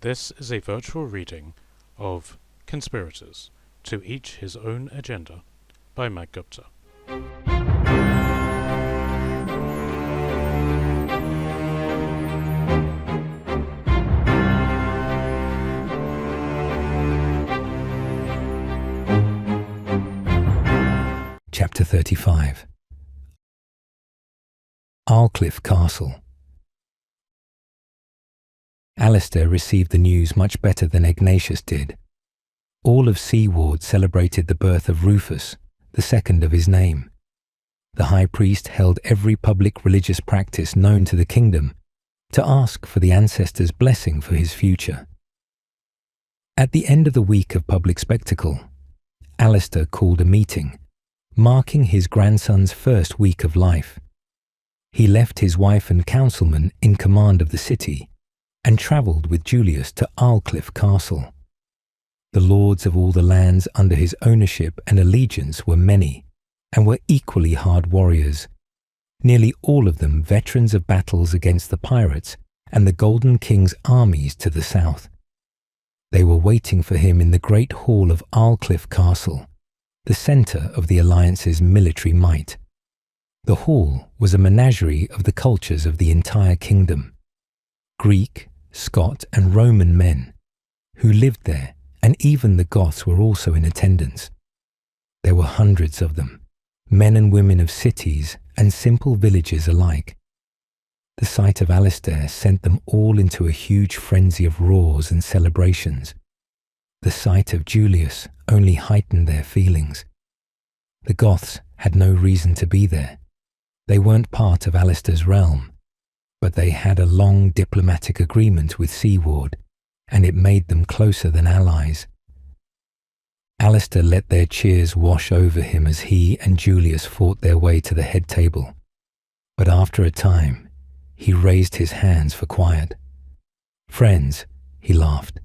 This is a virtual reading of Conspirators, To Each His Own Agenda by Matt Gupta. Chapter 35. Aldclyffe Castle. Alistair received the news much better than Ignatius did. All of Seaward celebrated the birth of Rufus, the second of his name. The high priest held every public religious practice known to the kingdom to ask for the ancestors' blessing for his future. At the end of the week of public spectacle, Alistair called a meeting, marking his grandson's first week of life. He left his wife and councilman in command of the city and travelled with Julius to Aldclyffe Castle. The lords of all the lands under his ownership and allegiance were many, and were equally hard warriors, nearly all of them veterans of battles against the pirates and the Golden King's armies to the south. They were waiting for him in the great hall of Aldclyffe Castle, the centre of the Alliance's military might. The hall was a menagerie of the cultures of the entire kingdom. Greek, Scot and Roman men who lived there, and even the Goths were also in attendance. There were hundreds of them, men and women of cities and simple villages alike. The sight of Alistair sent them all into a huge frenzy of roars and celebrations. The sight of Julius only heightened their feelings. The Goths had no reason to be there. They weren't part of Alistair's realm, but they had a long diplomatic agreement with Seaward, and it made them closer than allies. Alistair let their cheers wash over him as he and Julius fought their way to the head table, but after a time, he raised his hands for quiet. "Friends," he laughed,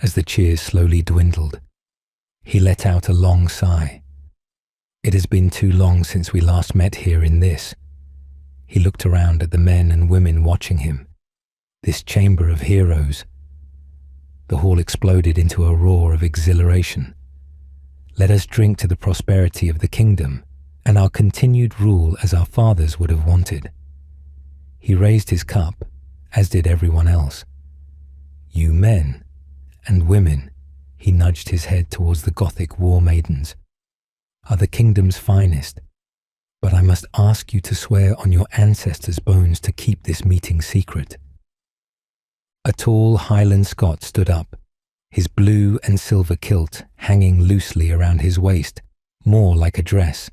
as the cheers slowly dwindled. He let out a long sigh. "It has been too long since we last met here in this." He looked around at the men and women watching him. This chamber of heroes. The hall exploded into a roar of exhilaration. "Let us drink to the prosperity of the kingdom and our continued rule as our fathers would have wanted." He raised his cup, as did everyone else. "You men and women," he nudged his head towards the Gothic war maidens, "are the kingdom's finest. But I must ask you to swear on your ancestors' bones to keep this meeting secret." A tall Highland Scot stood up, his blue and silver kilt hanging loosely around his waist, more like a dress.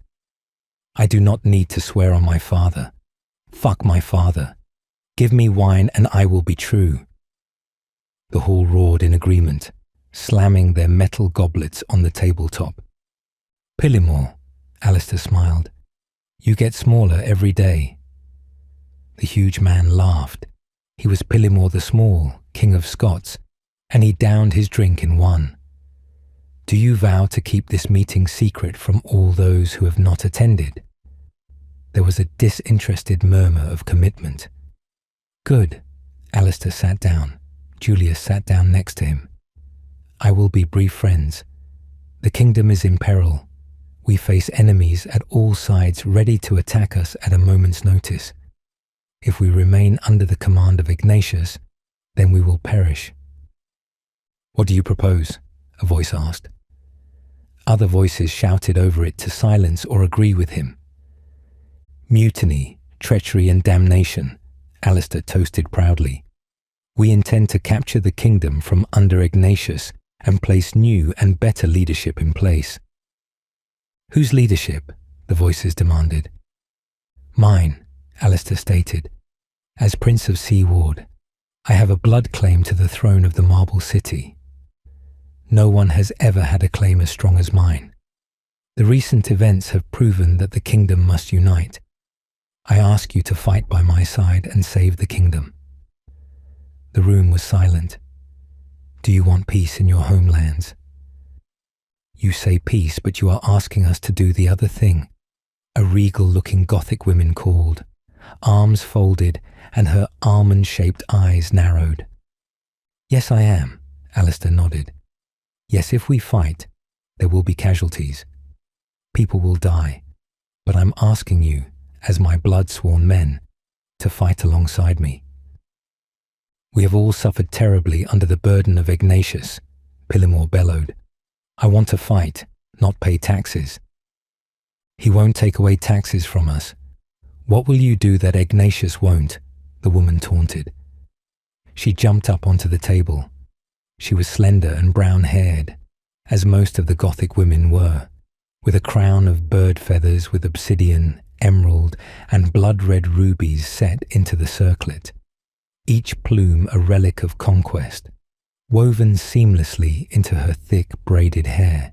"I do not need to swear on my father. Fuck my father. Give me wine and I will be true." The hall roared in agreement, slamming their metal goblets on the tabletop. "Pillimore," Alistair smiled. "You get smaller every day." The huge man laughed. He was Pillimore the Small, King of Scots, and he downed his drink in one. "Do you vow to keep this meeting secret from all those who have not attended?" There was a disinterested murmur of commitment. "Good." Alistair sat down. Julius sat down next to him. "I will be brief, friends. The kingdom is in peril. We face enemies at all sides ready to attack us at a moment's notice. If we remain under the command of Ignatius, then we will perish." "What do you propose?" a voice asked. Other voices shouted over it to silence or agree with him. "Mutiny, treachery and damnation," Alistair toasted proudly. "We intend to capture the kingdom from under Ignatius and place new and better leadership in place." "Whose leadership?" the voices demanded. "Mine," Alistair stated. "As Prince of Seaward, I have a blood claim to the throne of the Marble City. No one has ever had a claim as strong as mine. The recent events have proven that the kingdom must unite. I ask you to fight by my side and save the kingdom." The room was silent. "Do you want peace in your homelands?" "You say peace, but you are asking us to do the other thing," a regal-looking Gothic woman called, arms folded and her almond-shaped eyes narrowed. Yes, I am, Alistair nodded. Yes, if we fight, there will be casualties. People will die. But I'm asking you, as my blood-sworn men, to fight alongside me. We have all suffered terribly under the burden of Ignatius, Pillimore bellowed. I want to fight, not pay taxes. He won't take away taxes from us. What will you do that Ignatius won't? The woman taunted. She jumped up onto the table. She was slender and brown-haired, as most of the Gothic women were, with a crown of bird feathers with obsidian, emerald, and blood-red rubies set into the circlet, each plume a relic of conquest, woven seamlessly into her thick braided hair.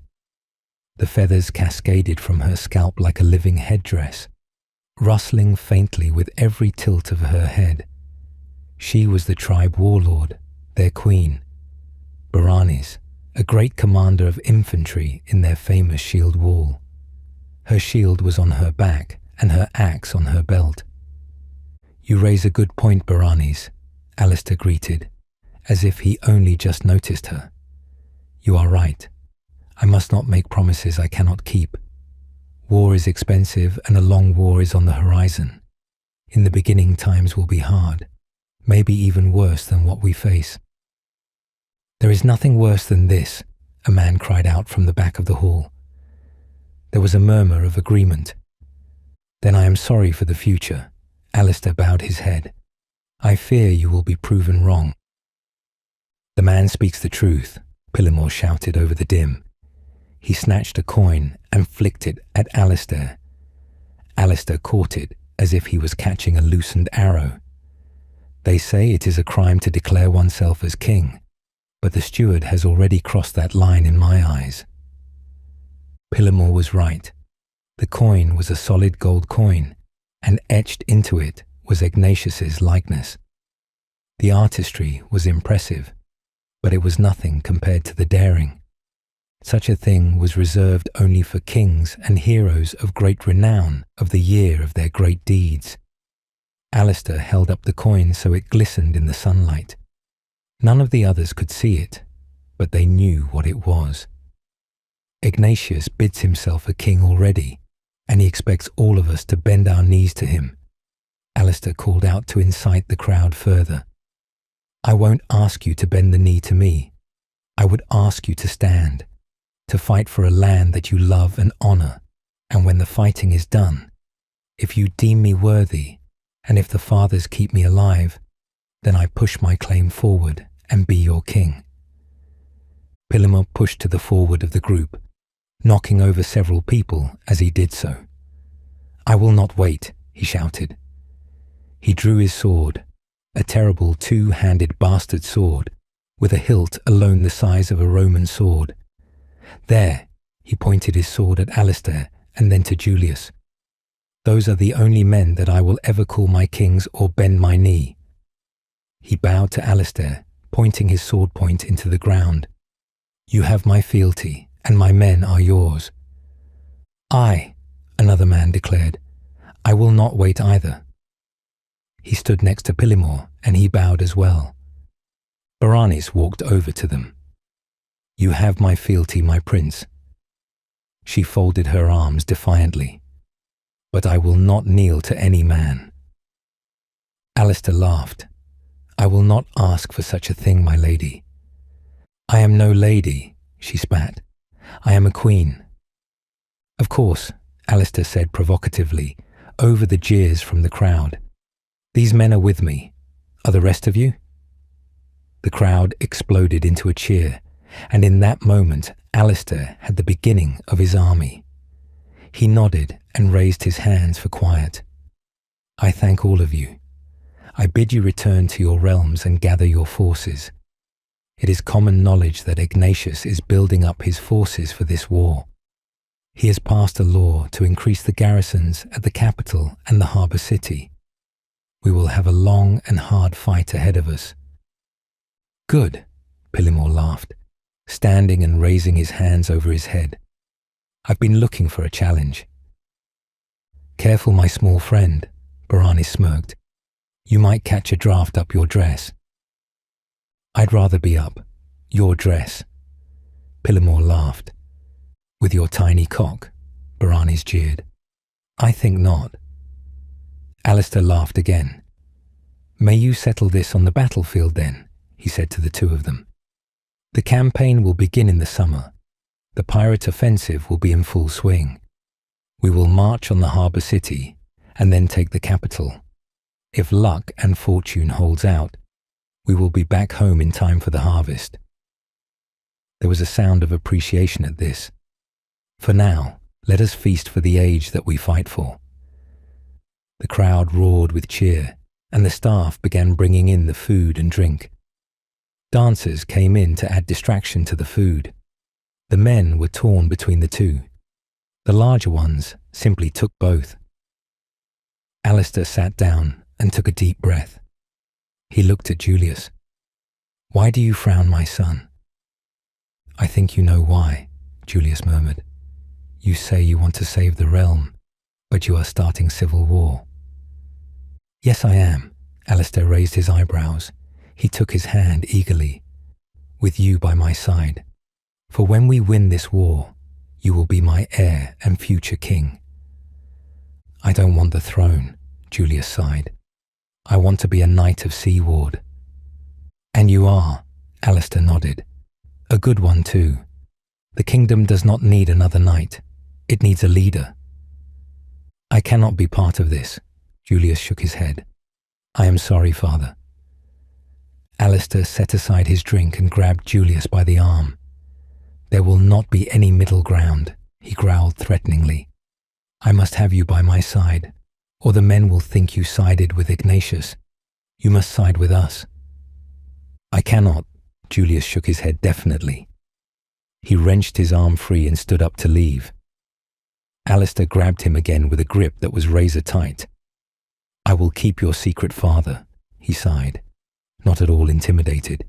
The feathers cascaded from her scalp like a living headdress, rustling faintly with every tilt of her head. She was the tribe warlord, their queen, Baranis, a great commander of infantry in their famous shield wall. Her shield was on her back and her axe on her belt. You raise a good point, Baranis, Alistair greeted, as if he only just noticed her. You are right. I must not make promises I cannot keep. War is expensive and a long war is on the horizon. In the beginning, times will be hard, maybe even worse than what we face. There is nothing worse than this, a man cried out from the back of the hall. There was a murmur of agreement. Then I am sorry for the future. Alistair bowed his head. I fear you will be proven wrong. The man speaks the truth, Pillimore shouted over the dim. He snatched a coin and flicked it at Alistair. Alistair caught it as if he was catching a loosened arrow. They say it is a crime to declare oneself as king, but the steward has already crossed that line in my eyes. Pillimore was right. The coin was a solid gold coin, and etched into it was Ignatius's likeness. The artistry was impressive, but it was nothing compared to the daring. Such a thing was reserved only for kings and heroes of great renown of the year of their great deeds. Alistair held up the coin so it glistened in the sunlight. None of the others could see it, but they knew what it was. Ignatius bids himself a king already, and he expects all of us to bend our knees to him. Alistair called out to incite the crowd further. I won't ask you to bend the knee to me. I would ask you to stand, to fight for a land that you love and honor, and when the fighting is done, if you deem me worthy, and if the fathers keep me alive, then I push my claim forward and be your king. Pillimore pushed to the forward of the group, knocking over several people as he did so. I will not wait, he shouted. He drew his sword, a terrible two-handed bastard sword, with a hilt alone the size of a Roman sword. There, he pointed his sword at Alistair and then to Julius. Those are the only men that I will ever call my kings or bend my knee. He bowed to Alistair, pointing his sword point into the ground. You have my fealty, and my men are yours. I, another man declared, I will not wait either. He stood next to Pillimore, and he bowed as well. Baranis walked over to them. You have my fealty, my prince. She folded her arms defiantly. But I will not kneel to any man. Alistair laughed. I will not ask for such a thing, my lady. I am no lady, she spat. I am a queen. Of course, Alistair said provocatively, over the jeers from the crowd. These men are with me. Are the rest of you? The crowd exploded into a cheer, and in that moment Alistair had the beginning of his army. He nodded and raised his hands for quiet. I thank all of you. I bid you return to your realms and gather your forces. It is common knowledge that Ignatius is building up his forces for this war. He has passed a law to increase the garrisons at the capital and the harbour city. We will have a long and hard fight ahead of us. Good, Pillimore laughed, standing and raising his hands over his head. I've been looking for a challenge. Careful, my small friend, Baranis smirked. You might catch a draft up your dress. I'd rather be up. Your dress. Pillimore laughed. With your tiny cock, Baranis jeered. I think not. Alistair laughed again. May you settle this on the battlefield then, he said to the two of them. The campaign will begin in the summer. The pirate offensive will be in full swing. We will march on the harbour city and then take the capital. If luck and fortune holds out, we will be back home in time for the harvest. There was a sound of appreciation at this. For now, let us feast for the age that we fight for. The crowd roared with cheer, and the staff began bringing in the food and drink. Dancers came in to add distraction to the food. The men were torn between the two. The larger ones simply took both. Alistair sat down and took a deep breath. He looked at Julius. Why do you frown, my son? I think you know why, Julius murmured. You say you want to save the realm, but you are starting civil war. Yes, I am. Alistair raised his eyebrows. He took his hand eagerly. With you by my side. For when we win this war, you will be my heir and future king. I don't want the throne, Julius sighed. I want to be a knight of Seaward. And you are, Alistair nodded. A good one too. The kingdom does not need another knight. It needs a leader. I cannot be part of this. Julius shook his head. I am sorry, father. Alistair set aside his drink and grabbed Julius by the arm. There will not be any middle ground, he growled threateningly. I must have you by my side, or the men will think you sided with Ignatius. You must side with us. I cannot. Julius shook his head definitely. He wrenched his arm free and stood up to leave. Alistair grabbed him again with a grip that was razor tight. I will keep your secret, father, he sighed, not at all intimidated.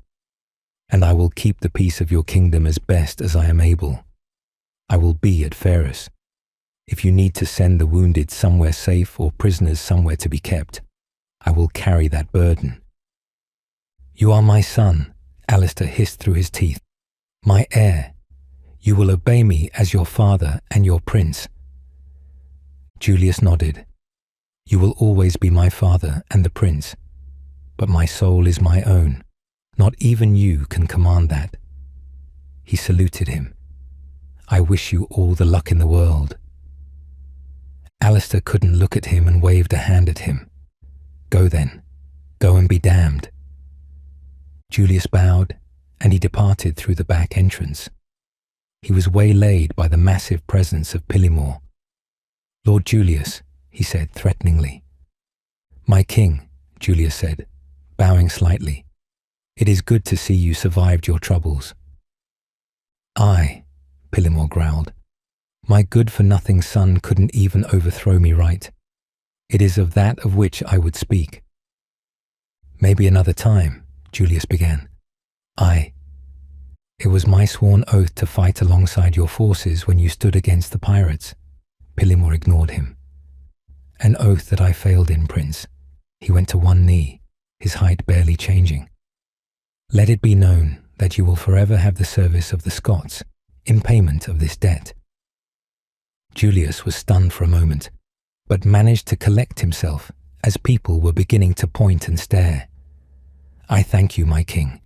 And I will keep the peace of your kingdom as best as I am able. I will be at Ferris. If you need to send the wounded somewhere safe or prisoners somewhere to be kept, I will carry that burden. You are my son, Alistair hissed through his teeth. My heir. You will obey me as your father and your prince. Julius nodded. You will always be my father and the prince, but my soul is my own. Not even you can command that. He saluted him. I wish you all the luck in the world. Alistair couldn't look at him and waved a hand at him. Go then. Go and be damned. Julius bowed, and he departed through the back entrance. He was waylaid by the massive presence of Pillimore. Lord Julius, he said threateningly. My king, Julius said, bowing slightly. It is good to see you survived your troubles. I, Pillimore growled. My good-for-nothing son couldn't even overthrow me right. It is of that of which I would speak. Maybe another time, Julius began. It was my sworn oath to fight alongside your forces when you stood against the pirates. Pillimore ignored him. An oath that I failed in, Prince. He went to one knee, his height barely changing. Let it be known that you will forever have the service of the Scots in payment of this debt. Julius was stunned for a moment, but managed to collect himself as people were beginning to point and stare. I thank you, my king.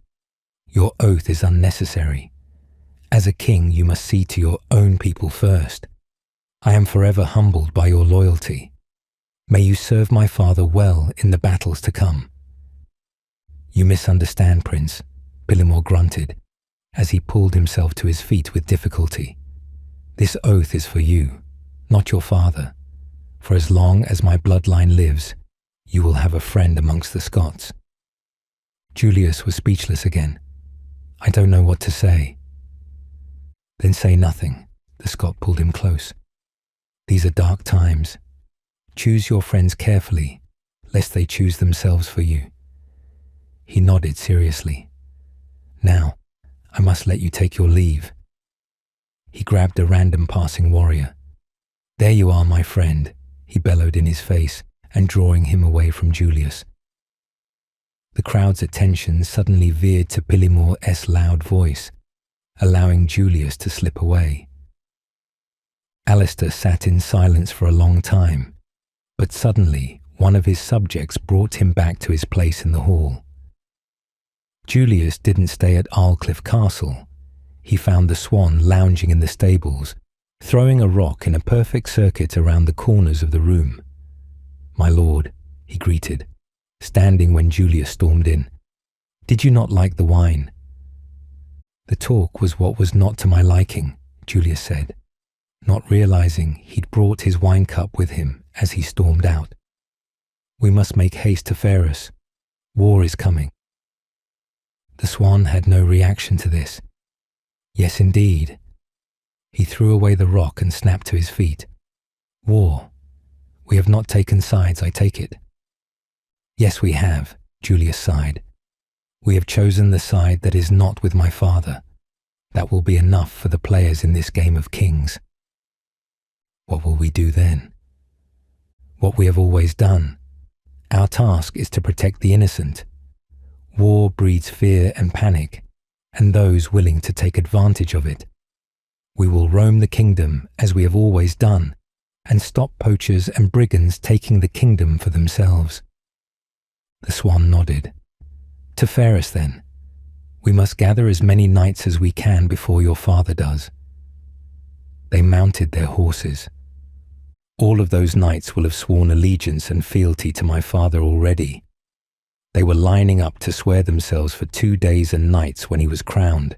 Your oath is unnecessary. As a king, you must see to your own people first. I am forever humbled by your loyalty. May you serve my father well in the battles to come. You misunderstand, Prince, Pillimore grunted, as he pulled himself to his feet with difficulty. This oath is for you, not your father. For as long as my bloodline lives, you will have a friend amongst the Scots. Julius was speechless again. I don't know what to say. Then say nothing. The Scot pulled him close. These are dark times. Choose your friends carefully, lest they choose themselves for you. He nodded seriously. Now, I must let you take your leave. He grabbed a random passing warrior. There you are, my friend, he bellowed in his face and drawing him away from Julius. The crowd's attention suddenly veered to Pillimore's loud voice, allowing Julius to slip away. Alistair sat in silence for a long time, but suddenly one of his subjects brought him back to his place in the hall. Julius didn't stay at Aldclyffe Castle. He found the swan lounging in the stables, throwing a rock in a perfect circuit around the corners of the room. "My lord," he greeted, standing when Julius stormed in. "Did you not like the wine?" "The talk was what was not to my liking," Julius said, not realizing he'd brought his wine cup with him as he stormed out. "We must make haste to Ferris. War is coming." The swan had no reaction to this. Yes, indeed. He threw away the rock and snapped to his feet. "War. We have not taken sides, I take it." "Yes, we have," Julius sighed. "We have chosen the side that is not with my father. That will be enough for the players in this game of kings." "What will we do then?" "What we have always done. Our task is to protect the innocent. War breeds fear and panic, and those willing to take advantage of it. We will roam the kingdom as we have always done, and stop poachers and brigands taking the kingdom for themselves." The swan nodded. "To Ferris, then. We must gather as many knights as we can before your father does." They mounted their horses. All of those knights will have sworn allegiance and fealty to my father already. They were lining up to swear themselves for 2 days and nights when he was crowned.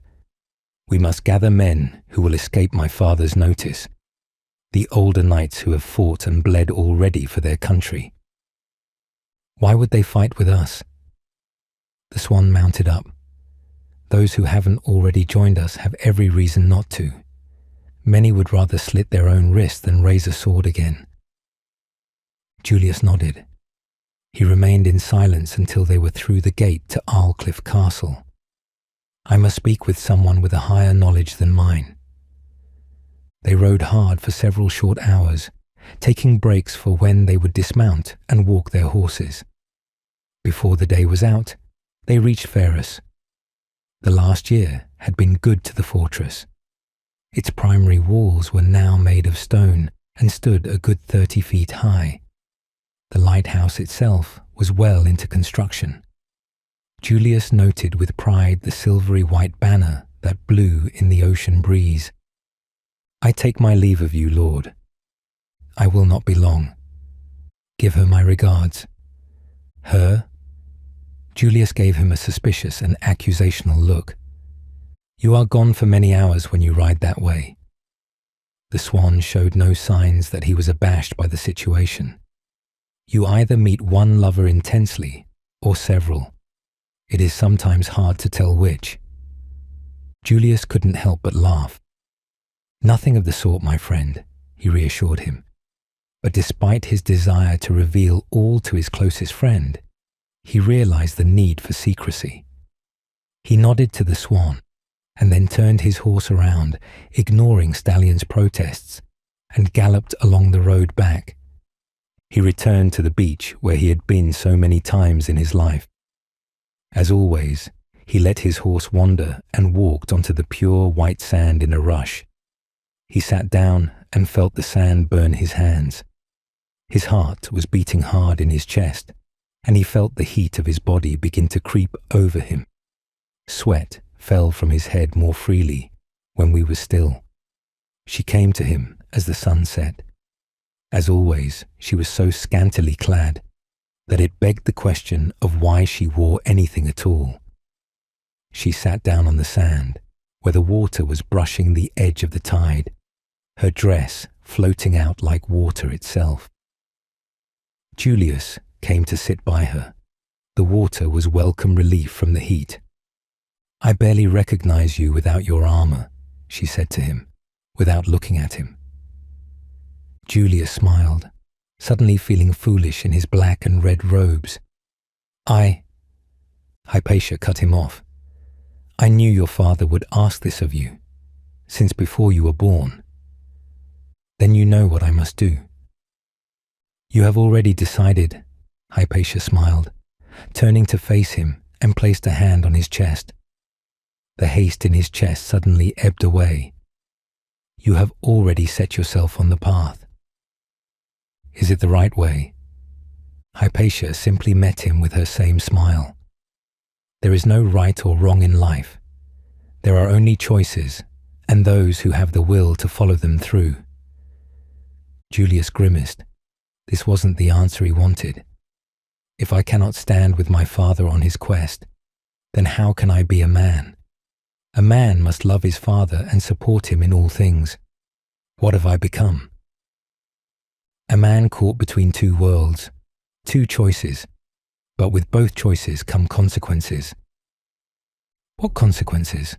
We must gather men who will escape my father's notice, the older knights who have fought and bled already for their country. Why would they fight with us? The swan mounted up. Those who haven't already joined us have every reason not to. Many would rather slit their own wrist than raise a sword again. Julius nodded. He remained in silence until they were through the gate to Aldclyffe Castle. I must speak with someone with a higher knowledge than mine. They rode hard for several short hours, taking breaks for when they would dismount and walk their horses. Before the day was out, they reached Ferris. The last year had been good to the fortress. Its primary walls were now made of stone and stood a good 30 feet high. The lighthouse itself was well into construction. Julius noted with pride the silvery white banner that blew in the ocean breeze. "I take my leave of you, Lord. I will not be long. Give her my regards." "Her?" Julius gave him a suspicious and accusational look. "You are gone for many hours when you ride that way." The swan showed no signs that he was abashed by the situation. You either meet one lover intensely or several. It is sometimes hard to tell which. Julius couldn't help but laugh. "Nothing of the sort, my friend," he reassured him. But despite his desire to reveal all to his closest friend, he realized the need for secrecy. He nodded to the swan and then turned his horse around, ignoring Stallion's protests, and galloped along the road back. He returned to the beach where he had been so many times in his life. As always, he let his horse wander and walked onto the pure white sand in a rush. He sat down and felt the sand burn his hands. His heart was beating hard in his chest, and he felt the heat of his body begin to creep over him. Sweat fell from his head more freely when we were still. She came to him as the sun set. As always, she was so scantily clad that it begged the question of why she wore anything at all. She sat down on the sand, where the water was brushing the edge of the tide, her dress floating out like water itself. Julius came to sit by her. The water was welcome relief from the heat. "I barely recognize you without your armor," she said to him, without looking at him. Julius smiled, suddenly feeling foolish in his black and red robes. Hypatia cut him off. "I knew your father would ask this of you, since before you were born. Then you know what I must do." "You have already decided," Hypatia smiled. turning to face him and placed a hand on his chest. The haste in his chest suddenly ebbed away. You have already set yourself on the path. Is it the right way? Hypatia simply met him with her same smile. There is no right or wrong in life. There are only choices, and those who have the will to follow them through. Julius grimaced. This wasn't the answer he wanted. If I cannot stand with my father on his quest, then how can I be a man? A man must love his father and support him in all things. What have I become? A man caught between two worlds, two choices, but with both choices come consequences. What consequences?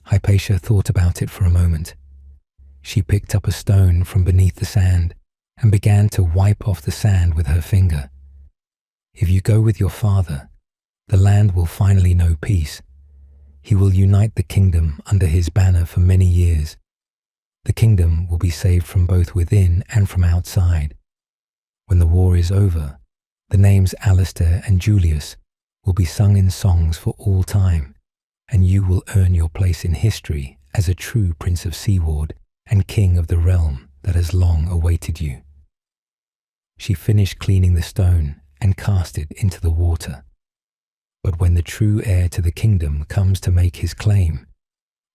Hypatia thought about it for a moment. She picked up a stone from beneath the sand and began to wipe off the sand with her finger. If you go with your father, the land will finally know peace. He will unite the kingdom under his banner for many years. The kingdom will be saved from both within and from outside. When the war is over, the names Alistair and Julius will be sung in songs for all time, and you will earn your place in history as a true Prince of Seaward and King of the realm that has long awaited you. She finished cleaning the stone and cast it into the water. But when the true heir to the kingdom comes to make his claim,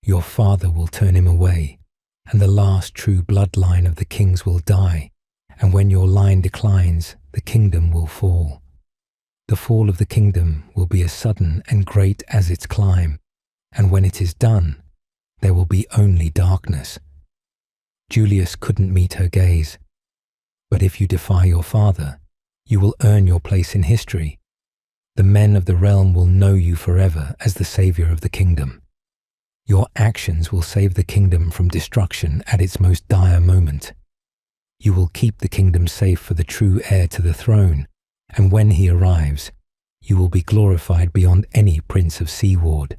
your father will turn him away, and the last true bloodline of the kings will die, and when your line declines, the kingdom will fall. The fall of the kingdom will be as sudden and great as its climb, and when it is done, there will be only darkness. Julius couldn't meet her gaze. But if you defy your father, you will earn your place in history. The men of the realm will know you forever as the savior of the kingdom. Your actions will save the kingdom from destruction at its most dire moment. You will keep the kingdom safe for the true heir to the throne, and when he arrives, you will be glorified beyond any prince of Seaward.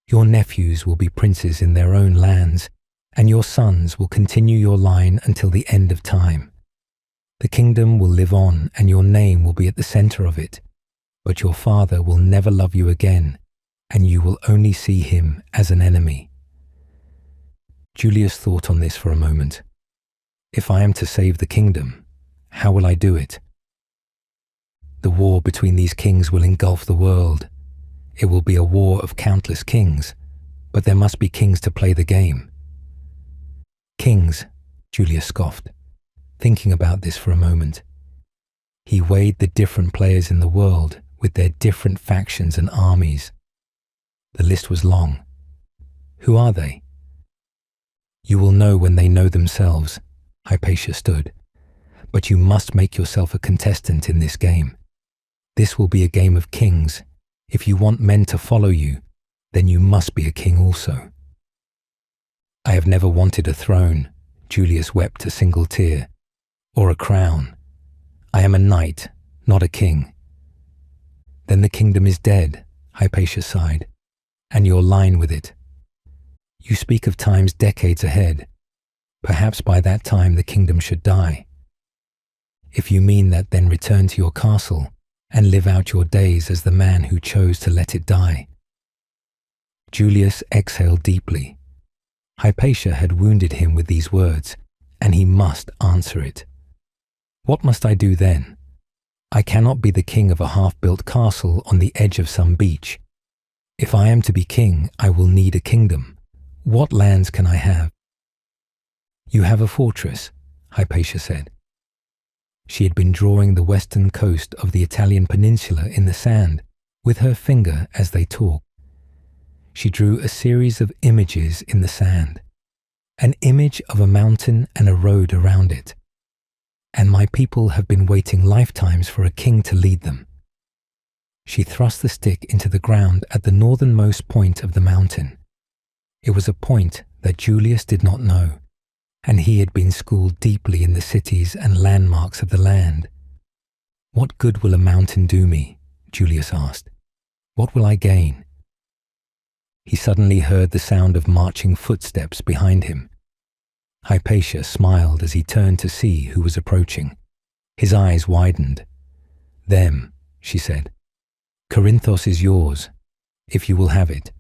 Your nephews will be princes in their own lands, and your sons will continue your line until the end of time. The kingdom will live on, and your name will be at the center of it. But your father will never love you again, and you will only see him as an enemy. Julius thought on this for a moment. If I am to save the kingdom, how will I do it? The war between these kings will engulf the world. It will be a war of countless kings, but there must be kings to play the game. Kings, Julius scoffed, thinking about this for a moment. He weighed the different players in the world with their different factions and armies. The list was long. Who are they? You will know when they know themselves, Hypatia stood. But you must make yourself a contestant in this game. This will be a game of kings. If you want men to follow you, then you must be a king also. I have never wanted a throne, Julius wept a single tear, or a crown. I am a knight, not a king. Then the kingdom is dead, Hypatia sighed, and your line with it. You speak of times decades ahead. Perhaps by that time the kingdom should die. If you mean that, then return to your castle and live out your days as the man who chose to let it die. Julius exhaled deeply. Hypatia had wounded him with these words, and he must answer it. What must I do then? I cannot be the king of a half-built castle on the edge of some beach. If I am to be king, I will need a kingdom. What lands can I have? You have a fortress, Hypatia said. She had been drawing the western coast of the Italian peninsula in the sand with her finger as they talked. She drew a series of images in the sand, an image of a mountain and a road around it. And my people have been waiting lifetimes for a king to lead them. She thrust the stick into the ground at the northernmost point of the mountain. It was a point that Julius did not know, and he had been schooled deeply in the cities and landmarks of the land. What good will a mountain do me? Julius asked. What will I gain? He suddenly heard the sound of marching footsteps behind him. Hypatia smiled as he turned to see who was approaching. His eyes widened. Them, she said. Corinthos is yours, if you will have it.